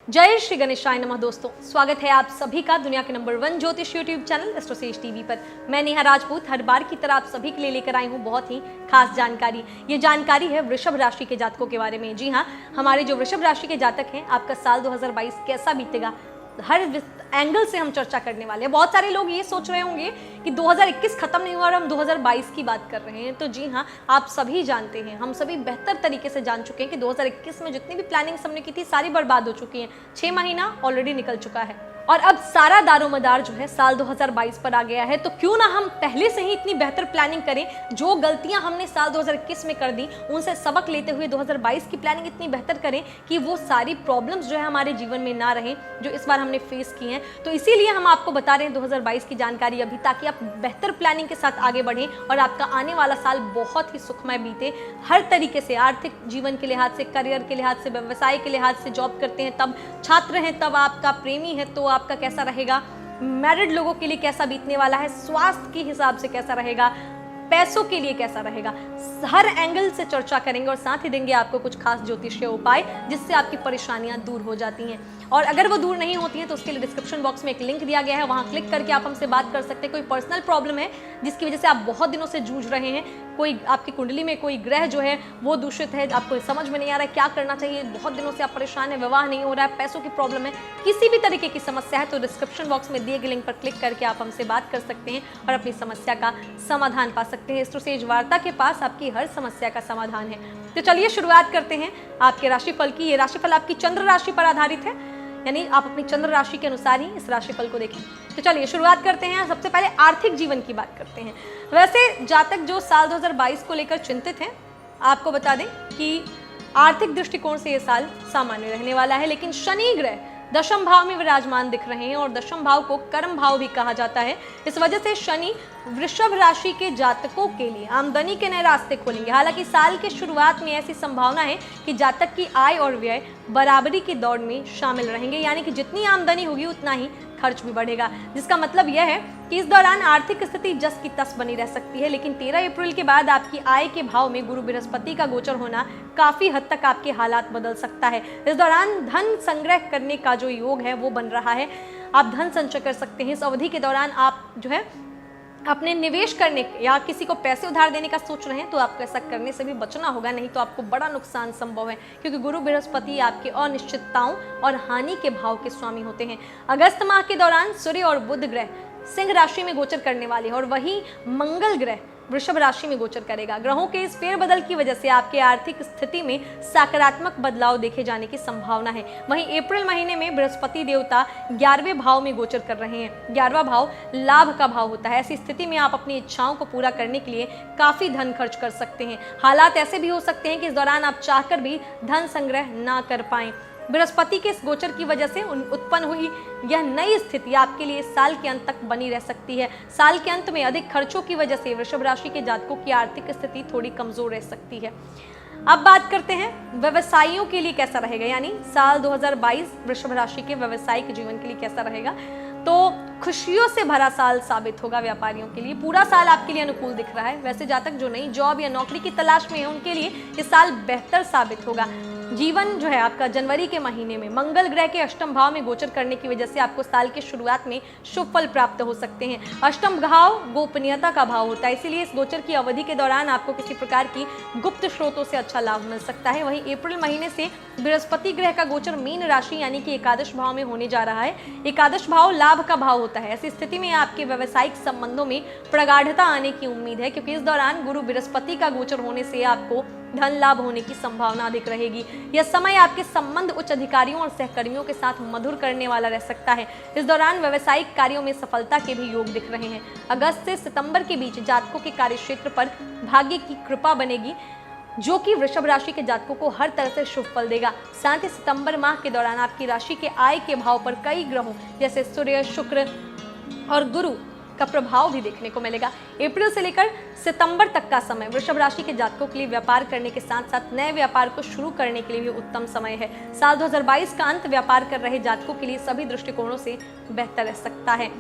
जय श्री गणेशाय नमः। दोस्तों, स्वागत है आप सभी का दुनिया के नंबर 1 ज्योतिष यूट्यूब चैनल एस्ट्रोसेज टीवी पर। मैं नेहा राजपूत हर बार की तरह आप सभी के लिए लेकर आई हूँ बहुत ही खास जानकारी। ये जानकारी है वृषभ राशि के जातकों के बारे में। जी हाँ, हमारे जो वृषभ राशि के जातक हैं, आपका साल 2022 कैसा बीतेगा, हर एंगल से हम चर्चा करने वाले हैं। बहुत सारे लोग ये सोच रहे होंगे कि 2021 खत्म नहीं हुआ और हम 2022 की बात कर रहे हैं। तो जी हाँ, आप सभी जानते हैं, हम सभी बेहतर तरीके से जान चुके हैं कि 2021 में जितनी भी प्लानिंग्स हमने की थी सारी बर्बाद हो चुकी हैं। 6 महीना ऑलरेडी निकल चुका है और अब सारा दारोमदार जो है साल 2022 पर आ गया है। तो क्यों ना हम पहले से ही इतनी बेहतर प्लानिंग करें। जो गलतियां हमने साल 2021 में कर दी उनसे सबक लेते हुए 2022 की प्लानिंग इतनी बेहतर करें कि वो सारी प्रॉब्लम्स जो है हमारे जीवन में ना रहें जो इस बार हमने फेस की हैं। तो इसीलिए हम आपको बता रहे हैं 2022 की जानकारी अभी, ताकि आप बेहतर प्लानिंग के साथ आगे बढ़ें और आपका आने वाला साल बहुत ही सुखमय बीते। हर तरीके से, आर्थिक जीवन के लिहाज से, करियर के लिहाज से, व्यवसाय के लिहाज से, जॉब करते हैं तब, छात्र हैं तब, आपका प्रेमी है तो आपका कैसा रहेगा, मैरिड लोगों के लिए कैसा बीतने वाला है, स्वास्थ्य के हिसाब से कैसा रहेगा, पैसों के लिए कैसा रहेगा, हर एंगल से चर्चा करेंगे और साथ ही देंगे आपको कुछ खास ज्योतिषीय उपाय जिससे आपकी परेशानियां दूर हो जाती हैं। और अगर वो दूर नहीं होती हैं तो उसके लिए डिस्क्रिप्शन बॉक्स में एक लिंक दिया गया है, वहां क्लिक करके आप हमसे बात कर सकते हैं। कोई पर्सनल प्रॉब्लम है जिसकी वजह से आप बहुत दिनों से जूझ रहे हैं, कोई आपकी कुंडली में कोई ग्रह जो है वो दूषित है, आपको समझ में नहीं आ रहा है क्या करना चाहिए, बहुत दिनों से आप परेशान है, विवाह नहीं हो रहा है, पैसों की प्रॉब्लम है, किसी भी तरीके की समस्या है तो डिस्क्रिप्शन बॉक्स में दिए गए लिंक पर क्लिक करके आप हमसे बात कर सकते हैं और अपनी समस्या का समाधान पा सकते हैं। एस्ट्रोसेज वार्ता के पास आपकी हर समस्या का समाधान है। तो चलिए शुरुआत करते हैं आपके राशिफल की। ये राशिफल आपकी चंद्र राशि पर आधारित है, यानी आप अपनी चंद्र राशि के अनुसार ही इस राशिफल को देखें। तो चलिए शुरुआत करते हैं। सबसे पहले आर्थिक जीवन की बात करते हैं। वैसे जातक जो साल 2022 को लेकर चिंतित हैं, आपको बता दें कि आर्थिक दृष्टिकोण से ये साल सामान्य रहने वाला है, लेकिन शनि ग्रह दशम भाव में विराजमान दिख रहे हैं और दशम भाव को कर्म भाव भी कहा जाता है। इस वजह से शनि वृषभ राशि के जातकों के लिए आमदनी के नए रास्ते खोलेंगे। हालांकि साल के शुरुआत में ऐसी संभावना है कि जातक की आय और व्यय बराबरी की दौड़ में शामिल रहेंगे, यानी कि जितनी आमदनी होगी उतना ही खर्च भी बढ़ेगा, जिसका मतलब यह है कि इस दौरान आर्थिक स्थिति जस की तस बनी रह सकती है। लेकिन 13 अप्रैल के बाद आपकी आय के भाव में गुरु बृहस्पति का गोचर होना काफी हद तक आपके हालात बदल सकता है। इस दौरान धन संग्रह करने का जो योग है वो बन रहा है, आप धन संचय कर सकते हैं। इस अवधि के दौरान आप जो है अपने निवेश करने या किसी को पैसे उधार देने का सोच रहे हैं तो आपको ऐसा करने से भी बचना होगा, नहीं तो आपको बड़ा नुकसान संभव है, क्योंकि गुरु बृहस्पति आपके अनिश्चितताओं और हानि के भाव के स्वामी होते हैं। अगस्त माह के दौरान सूर्य और बुध ग्रह सिंह राशि में गोचर करने वाले हैं और वहीं मंगल ग्रह वृषभ राशि में गोचर करेगा। ग्रहों के इस फेरबदल की वजह से आपके आर्थिक स्थिति में सकारात्मक बदलाव देखे जाने की संभावना है। वहीं अप्रैल महीने में बृहस्पति देवता 11वें भाव में गोचर कर रहे हैं। 11वां भाव लाभ का भाव होता है। ऐसी स्थिति में आप अपनी इच्छाओं को पूरा करने के लिए काफी धन खर्च कर सकते हैं। हालात ऐसे भी हो सकते हैं कि इस दौरान आप चाहकर भी धन संग्रह ना कर पाएं। बृहस्पति के इस गोचर की वजह से उत्पन्न हुई यह नई स्थिति आपके लिए साल के अंत तक बनी रह सकती है। साल के अंत में अधिक खर्चों की वजह से वृषभ राशि के जातकों की आर्थिक स्थिति थोड़ी कमजोर रह सकती है। अब बात करते हैं व्यवसायियों के लिए कैसा रहेगा, यानी साल 2022 वृषभ राशि के व्यवसायिक जीवन के लिए कैसा रहेगा। तो खुशियों से भरा साल साबित होगा व्यापारियों के लिए। पूरा साल आपके लिए अनुकूल दिख रहा है। वैसे जातक जो नई जॉब या नौकरी की तलाश में है उनके लिए ये साल बेहतर साबित होगा। जीवन जो है आपका जनवरी के महीने में मंगल ग्रह के अष्टम भाव में गोचर करने की वजह से आपको साल के शुरुआत में शुभ फल प्राप्त हो सकते हैं। अष्टम भाव गोपनीयता का भाव होता है, इसीलिए इस गोचर की अवधि के दौरान आपको किसी प्रकार की गुप्त स्रोतों से अच्छा लाभ मिल सकता है। वहीं अप्रैल महीने से बृहस्पति ग्रह का गोचर मीन राशि यानी कि एकादश भाव में होने जा रहा है। एकादश भाव लाभ का भाव होता है। ऐसी स्थिति में आपके व्यावसायिक संबंधों में प्रगाढ़ता आने की उम्मीद है, क्योंकि इस दौरान गुरु बृहस्पति का गोचर होने से आपको धन लाभ होने की संभावना अधिक रहेगी। यह समय आपके संबंध उच्च अधिकारियों और सहकर्मियों के साथ मधुर करने वाला रह सकता है। इस दौरान व्यावसायिक कार्यों में सफलता के भी योग दिख रहे हैं। अगस्त से सितंबर के बीच जातकों के कार्यक्षेत्र पर भाग्य की कृपा बनेगी, जो कि वृषभ राशि के जातकों को हर तरह से शुभ फल देगा। साथ ही सितंबर माह के दौरान आपकी राशि के आय के भाव पर कई ग्रहों जैसे सूर्य, शुक्र और गुरु का प्रभाव भी देखने को मिलेगा। अप्रैल से लेकर सितंबर तक का समय वृषभ राशि के जातकों के लिए व्यापार करने के साथ साथ नए व्यापार को शुरू करने के लिए भी उत्तम समय है। साल 2022 का अंत व्यापार कर रहे जातकों के लिए सभी दृष्टिकोणों से बेहतर रह सकता है।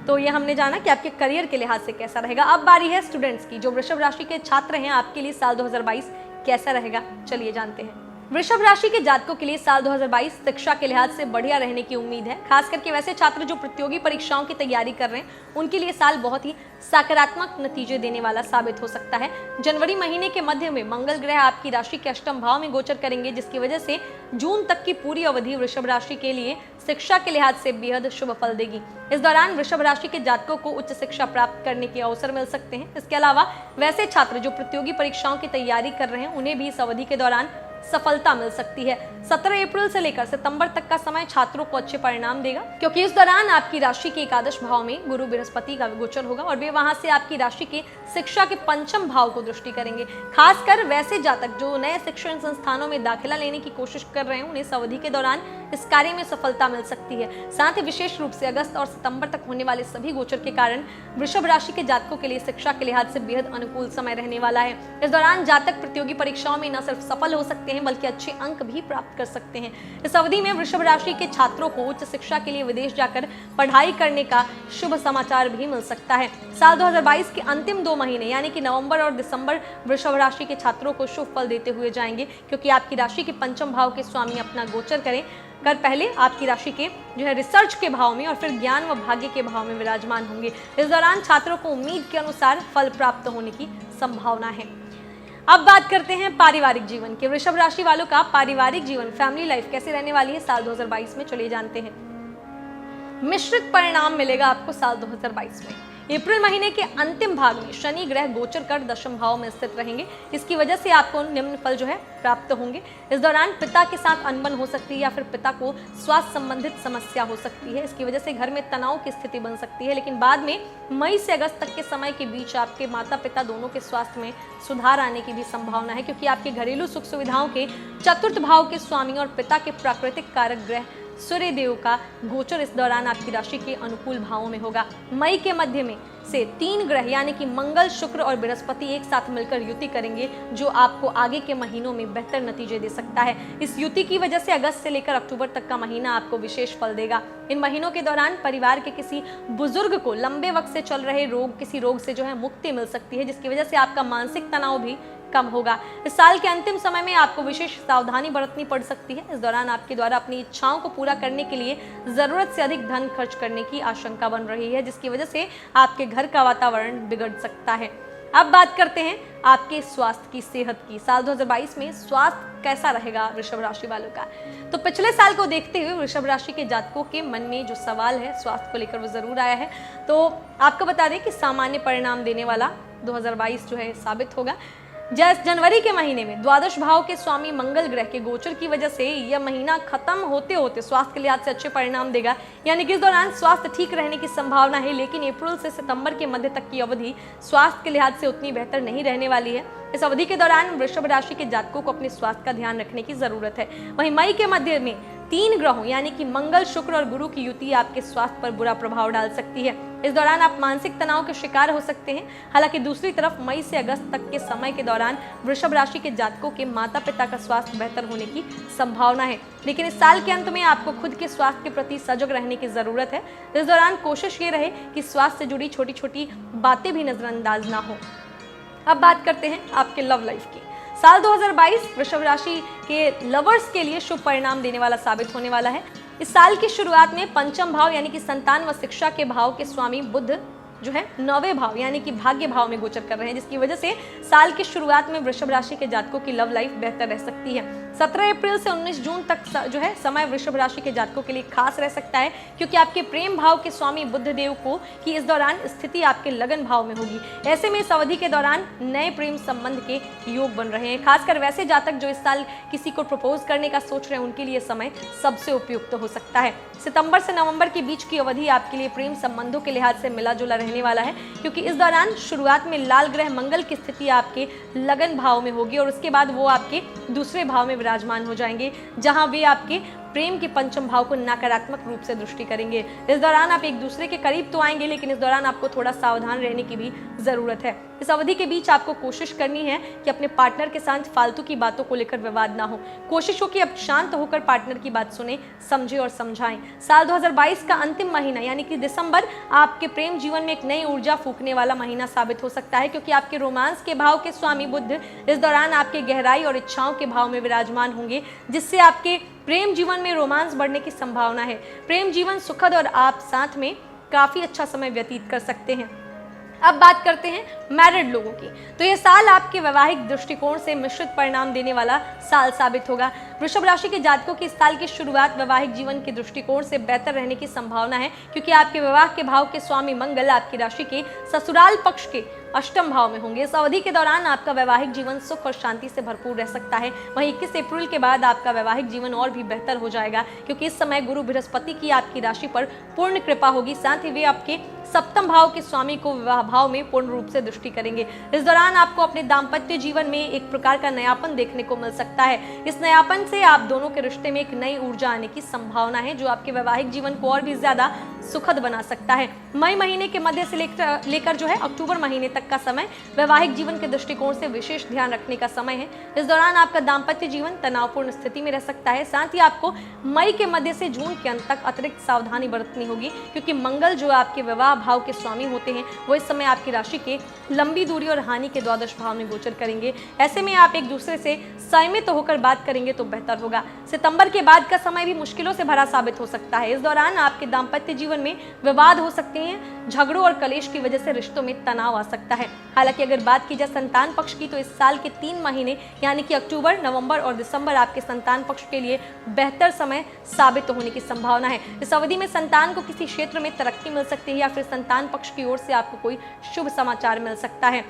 तो ये हमने जाना कि आपके करियर के लिहाज से कैसा रहेगा। अब बारी है स्टूडेंट्स की। जो वृषभ राशि के छात्र हैं, आपके लिए साल 2022 कैसा रहेगा, चलिए जानते हैं। वृषभ राशि के जातकों के लिए साल 2022 शिक्षा के लिहाज से बढ़िया रहने की उम्मीद है। खास करके वैसे छात्र जो प्रतियोगी परीक्षाओं की तैयारी कर रहे हैं उनके लिए साल बहुत ही सकारात्मक नतीजे देने वाला साबित हो सकता है। जनवरी महीने के मध्य में मंगल ग्रह आपकी राशि के अष्टम भाव में गोचर करेंगे, जिसकी वजह से जून तक की पूरी अवधि वृषभ राशि के लिए शिक्षा के लिहाज से बेहद शुभ फल देगी। इस दौरान वृषभ राशि के जातकों को उच्च शिक्षा प्राप्त करने के अवसर मिल सकते हैं। इसके अलावा वैसे छात्र जो प्रतियोगी परीक्षाओं की तैयारी कर रहे हैं उन्हें भी इस अवधि के दौरान सफलता मिल सकती है। 17 अप्रैल से लेकर सितंबर तक का समय छात्रों को अच्छे परिणाम देगा, क्योंकि इस दौरान आपकी राशि के एकादश भाव में गुरु बृहस्पति का गोचर होगा और वे वहां से आपकी राशि के शिक्षा के पंचम भाव को दृष्टि करेंगे। खासकर वैसे जातक जो नए शिक्षण संस्थानों में दाखिला लेने की कोशिश कर रहे हैं उन्हें इस अवधि के दौरान इस कार्य में सफलता मिल सकती है। साथ ही विशेष रूप से अगस्त और सितंबर तक होने वाले सभी गोचर के कारण वृषभ राशि के जातकों के लिए शिक्षा के लिहाज से बेहद अनुकूल समय रहने वाला है। इस दौरान जातक प्रतियोगी परीक्षाओं में न सिर्फ सफल हो सकते हैं बल्कि अच्छे अंक भी प्राप्त कर सकते हैं। इस अवधि में वृषभ राशि के छात्रों को उच्च शिक्षा के लिए विदेश जाकर पढ़ाई करने का शुभ समाचार भी मिल सकता है। साल 2022 के अंतिम 2 महीने यानी कि नवंबर और दिसंबर वृषभ राशि के छात्रों को शुभ फल देते हुए जाएंगे, क्योंकि आपकी राशि के पंचम भाव के स्वामी अपना गोचर कर पहले आपकी राशि के रिसर्च के भाव में और फिर ज्ञान व भाग्य के भाव में विराजमान होंगे। इस दौरान छात्रों को उम्मीद के अनुसार फल प्राप्त होने की संभावना है। अब बात करते हैं पारिवारिक जीवन के। वृषभ राशि वालों का पारिवारिक जीवन, फैमिली लाइफ कैसे रहने वाली है साल 2022 में, चलिए जानते हैं। मिश्रित परिणाम मिलेगा आपको साल 2022 में। अप्रैल महीने के अंतिम भाग में शनि ग्रह गोचर कर दशम भाव में स्थित रहेंगे। इसकी वजह से आपको निम्न फल प्राप्त होंगे। इस दौरान पिता के साथ अनबन हो सकती है या फिर पिता को स्वास्थ्य संबंधित समस्या हो सकती है। इसकी वजह से घर में तनाव की स्थिति बन सकती है, लेकिन बाद में मई से अगस्त तक के समय के बीच आपके माता पिता दोनों के स्वास्थ्य में सुधार आने की भी संभावना है, क्योंकि आपके घरेलू सुख सुविधाओं के चतुर्थ भाव के स्वामी और पिता के प्राकृतिक कारक ग्रह सूर्य देव का गोचर इस दौरान आपकी राशि के अनुकूल भावों में होगा। मई के मध्य में से 3 ग्रह यानी कि मंगल, शुक्र और बृहस्पति एक साथ मिलकर युति करेंगे, जो आपको आगे के महीनों में बेहतर नतीजे दे सकता है। इस युति की वजह से अगस्त से लेकर अक्टूबर तक का महीना आपको विशेष फल देगा। इन महीनों के दौरान परिवार के किसी बुजुर्ग को लंबे वक्त से चल रहे किसी रोग से मुक्ति मिल सकती है, जिसकी वजह से आपका मानसिक तनाव भी कम होगा। इस साल के अंतिम समय में आपको विशेष सावधानी बरतनी पड़ सकती है। इस दौरान आपके द्वारा अपनी इच्छाओं को पूरा करने के लिए जरूरत से अधिक धन खर्च करने की आशंका बन रही है, जिसकी वजह से आपके घर का वातावरण बिगड़ सकता है। अब बात करते हैं आपके स्वास्थ्य की, सेहत की। साल 2022 में स्वास्थ्य कैसा रहेगा वृषभ राशि वालों का? तो पिछले साल को देखते हुए वृषभ राशि के जातकों के मन में जो सवाल है स्वास्थ्य को लेकर वो जरूर आया है। तो आपको बता दें कि सामान्य परिणाम देने वाला 2022 साबित होगा। जनवरी के महीने में द्वादश भाव के स्वामी मंगल ग्रह के गोचर की वजह से यह महीना खत्म होते होते स्वास्थ्य के लिहाज से अच्छे परिणाम देगा, यानी कि इस दौरान स्वास्थ्य ठीक रहने की संभावना है। लेकिन अप्रैल से सितंबर के मध्य तक की अवधि स्वास्थ्य के लिहाज से उतनी बेहतर नहीं रहने वाली है। इस अवधि के दौरान वृषभ राशि के जातकों को अपने स्वास्थ्य का ध्यान रखने की जरूरत है। वहीं मई के मध्य में 3 ग्रहों यानी कि मंगल, शुक्र और गुरु की युति आपके स्वास्थ्य पर बुरा प्रभाव डाल सकती है। इस दौरान आप मानसिक तनाव के शिकार हो सकते हैं। हालांकि दूसरी तरफ मई से अगस्त तक के समय के दौरान वृषभ राशि के जातकों के माता पिता का स्वास्थ्य बेहतर होने की संभावना है। लेकिन इस साल के अंत में आपको खुद के स्वास्थ्य के प्रति सजग रहने की जरूरत है। इस दौरान कोशिश ये रहे कि स्वास्थ्य से जुड़ी छोटी छोटी बातें भी नजरअंदाज ना हो। अब बात करते हैं आपके लव लाइफ की। साल 2022 वृषभ राशि के लवर्स के लिए शुभ परिणाम देने वाला साबित होने वाला है। इस साल की शुरुआत में पंचम भाव यानी कि संतान व शिक्षा के भाव के स्वामी बुध 9वें भाव यानी कि भाग्य भाव में गोचर कर रहे हैं, जिसकी वजह से साल की शुरुआत में वृषभ राशि के जातकों की लव लाइफ बेहतर रह सकती है। 17 अप्रैल से 19 जून तक समय वृषभ राशि के जातकों के लिए खास रह सकता है, क्योंकि आपके प्रेम भाव के स्वामी बुध देव की इस दौरान स्थिति आपके लगन भाव में होगी। ऐसे में इस अवधि के दौरान नए प्रेम संबंध के योग बन रहे हैं। खासकर वैसे जातक जो इस साल किसी को प्रपोज करने का सोच रहे हैं उनके लिए समय सबसे उपयुक्त हो सकता है। सितंबर से नवंबर के बीच की अवधि आपके लिए प्रेम संबंधों के लिहाज से मिला जुला रहने वाला है, क्योंकि इस दौरान शुरुआत में लाल ग्रह मंगल की स्थिति आपके लगन भाव में होगी और उसके बाद वो आपके दूसरे भाव में विराजमान हो जाएंगे, जहां वे आपके प्रेम के पंचम भाव को नकारात्मक रूप से दृष्टि करेंगे। इस दौरान आप एक दूसरे के करीब तो आएंगे, लेकिन इस दौरान आपको थोड़ा सावधान रहने की भी जरूरत है। इस अवधि के बीच आपको कोशिश करनी है कि अपने पार्टनर के साथ फालतू की बातों को लेकर विवाद ना हो। कोशिश हो कि अब शांत होकर पार्टनर की बात सुने, समझे और समझाएं। साल 2022 का अंतिम महीना यानी कि दिसंबर आपके प्रेम जीवन में एक नई ऊर्जा फूंकने वाला महीना साबित हो सकता है, क्योंकि आपके रोमांस के भाव के स्वामी बुध इस दौरान आपके गहराई और इच्छाओं के भाव में विराजमान होंगे, जिससे आपके प्रेम जीवन में रोमांस बढ़ने की संभावना है। प्रेम जीवन सुखद और आप साथ में काफी अच्छा समय व्यतीत कर सकते हैं। अब बात करते हैं मैरिड लोगों की। तो ये साल आपके वैवाहिक दृष्टिकोण से मिश्रित परिणाम देने वाला साल साबित होगा। वृषभ राशि के जातकों की इस साल की शुरुआत वैवाहिक जीवन के दृष्टिकोण से बेहतर रहने की संभावना है, क्योंकि आपके विवाह के भाव के स्वामी मंगल आपकी राशि के ससुराल पक्ष के अष्टम भाव में होंगे। इस अवधि के दौरान आपका वैवाहिक जीवन सुख और शांति से भरपूर रह सकता है। वहीं 21 अप्रैल के बाद आपका वैवाहिक जीवन और भी बेहतर हो जाएगा, क्योंकि इस समय गुरु बृहस्पति की आपकी राशि पर पूर्ण कृपा होगी। साथ ही वे आपके सप्तम भाव के स्वामी को विवाह भाव में पूर्ण रूप से दृष्टि करेंगे। इस दौरान आपको अपने दाम्पत्य जीवन में एक प्रकार का नयापन देखने को मिल सकता है। इस नयापन से आप दोनों के रिश्ते में एक नई ऊर्जा आने की संभावना है, जो आपके वैवाहिक जीवन को और भी ज्यादा सुखद बना सकता है। मई महीने के मध्य से लेकर जो है अक्टूबर महीने तक का समय वैवाहिक जीवन के दृष्टिकोण से विशेष ध्यान रखने का समय है। इस दौरान आपका दाम्पत्य जीवन तनावपूर्ण स्थिति में रह सकता है। साथ ही आपको मई के मध्य से जून के अंत तक अतिरिक्त सावधानी बरतनी होगी, क्योंकि मंगल जो आपके विवाह भाव के स्वामी होते हैं वो इस समय आपकी राशि के लंबी दूरी और हानि के द्वादश भाव में गोचर करेंगे। ऐसे में आप एक दूसरे से संयमित होकर बात करेंगे तो बेहतर होगा। सितंबर के बाद का समय भी मुश्किलों से भरा साबित हो सकता है। इस दौरान आपके दाम्पत्य जीवन में विवाद हो सकते हैं। झगड़ों और कलेश की वजह से रिश्तों में तनाव आ सकता है। हालांकि अगर बात की जाए संतान पक्ष की, तो इस साल के 3 महीने यानी कि अक्टूबर, नवंबर और दिसंबर आपके संतान पक्ष के लिए बेहतर समय साबित होने की संभावना है। इस अवधि में संतान को किसी क्षेत्र में तरक्की मिल सकती है, या फिर संतान पक्ष की ओर से आपको कोई शुभ समाचार मिल सकता है।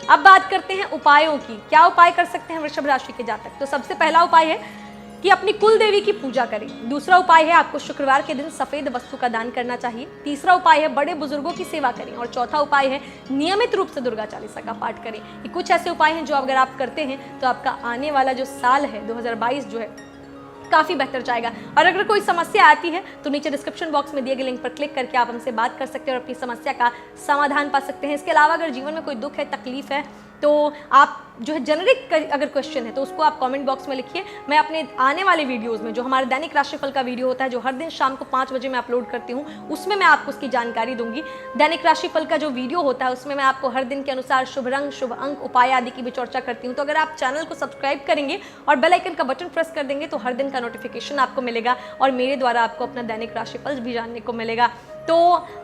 अब बात करते हैं उपायों की। क्या उपाय कर सकते हैं वृषभ राशि के जातक? तो सबसे पहला उपाय है कि अपनी कुल देवी की पूजा करें। दूसरा उपाय है आपको शुक्रवार के दिन सफेद वस्तु का दान करना चाहिए। तीसरा उपाय है बड़े बुजुर्गों की सेवा करें। और चौथा उपाय है नियमित रूप से दुर्गा चालीसा का पाठ करें। ये कुछ ऐसे उपाय हैं जो अगर आप करते हैं तो आपका आने वाला जो साल है 2022 जो है काफी बेहतर जाएगा। और अगर कोई समस्या आती है तो नीचे डिस्क्रिप्शन बॉक्स में दिए गए लिंक पर क्लिक करके आप हमसे बात कर सकते हैं और अपनी समस्या का समाधान पा सकते हैं। इसके अलावा अगर जीवन में कोई दुख है, तकलीफ है, तो आप जो है जेनरिक अगर क्वेश्चन है तो उसको आप कमेंट बॉक्स में लिखिए। मैं अपने आने वाले वीडियोस में जो हमारे दैनिक राशिफल का वीडियो होता है, जो हर दिन शाम को 5 बजे मैं अपलोड करती हूँ, उसमें मैं आपको उसकी जानकारी दूंगी। दैनिक राशिफल का जो वीडियो होता है उसमें मैं आपको हर दिन के अनुसार शुभ रंग, शुभ अंक, उपाय आदि की भी चर्चा करती हूँ। तो अगर आप चैनल को सब्सक्राइब करेंगे और बेल आइकन का बटन प्रेस कर देंगे तो हर दिन का नोटिफिकेशन आपको मिलेगा और मेरे द्वारा आपको अपना दैनिक राशिफल भी जानने को मिलेगा। तो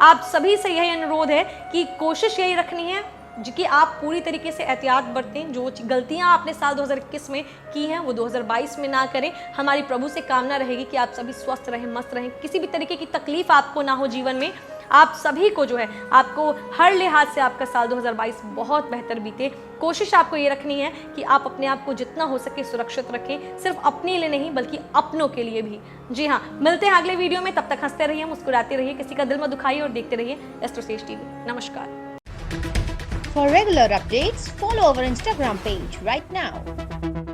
आप सभी से यही अनुरोध है कि कोशिश यही रखनी है कि आप पूरी तरीके से एहतियात बरतें। जो गलतियां आपने साल 2021 में की हैं वो 2022 में ना करें। हमारी प्रभु से कामना रहेगी कि आप सभी स्वस्थ रहें, मस्त रहें, किसी भी तरीके की तकलीफ आपको ना हो जीवन में। आप सभी को जो है आपको हर लिहाज से आपका साल 2022 बहुत बेहतर बीते। कोशिश आपको ये रखनी है कि आप अपने आप को जितना हो सके सुरक्षित रखें, सिर्फ अपने लिए नहीं बल्कि अपनों के लिए भी। जी हाँ, मिलते हैं अगले वीडियो में। तब तक हंसते रहिए, मुस्कुराते रहिए, किसी का दिल मत दुखाइए और देखते रहिए एस्ट्रोसेज टीवी। नमस्कार। For regular updates, follow our Instagram page right now.